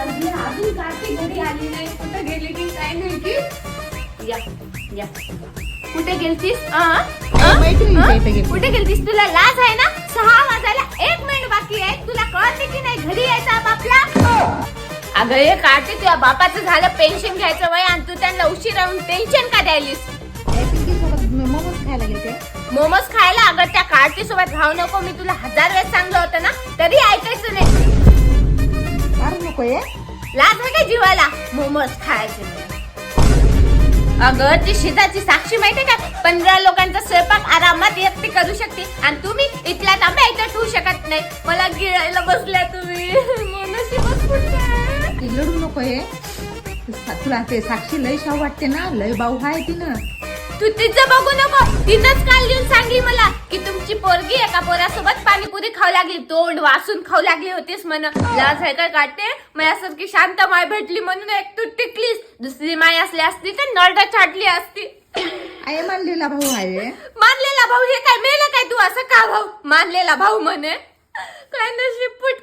वाजले अजून कार्तिक घरी आली नाही. कुठे गेली की काय नाही की. या या कुठे गेलतीस? कुठे गेलतीस? तुला लाज आहे ना? 6 वाजायला 1 मिनिट बाकी आहे. तुला कळते की नाही घरी यायचा बापला? अगं हे कार्तिक तुझ्या बापाचं झालं पेन्शन घ्यायचं वय आणि तू त्यांना उशीर राहून टेन्शन का द्यायलीस? मोमोज खायला अगं त्या कार्तिक सोबत राहू नको. मी तुला 1000 वेळेस सांगलं होतं ना तरी ऐकायचं नाही. लाज आहे का जीवाला मोमोज खायचे? अगं ती शेताची साक्षी माहितीये का? 15 लोकांचा स्वयंपाक आरामात एकटी करू शकते आणि तुम्ही इथला तांब्या इथं ठेवू शकत नाही. मला गिळायला बसल्या तुम्ही. लढू नको हे. तुला ते साक्षी लय शाव वाटते ना. लय भाऊ आहे तिनं. तू तिचं बघू नको. तिनंच काल येऊन सांगली मला की तुमची पोरगी एका पोरासोबत पाणीपुरी खाऊ लागली. तोंड वासून खाऊ लागली होतीस म्हण. लाज आहे का काटे? माझ्यासारखी शांत माय भेटली म्हणून एक तू टिकलीस. दुसरी माय असली असती तर नरडा छाटली असती. आहे मानलेला भाऊ आहे. मानलेला भाऊ हे काय मेलं काय? तू असं का भाऊ मानलेला भाऊ म्हणे? काय नशीब फुट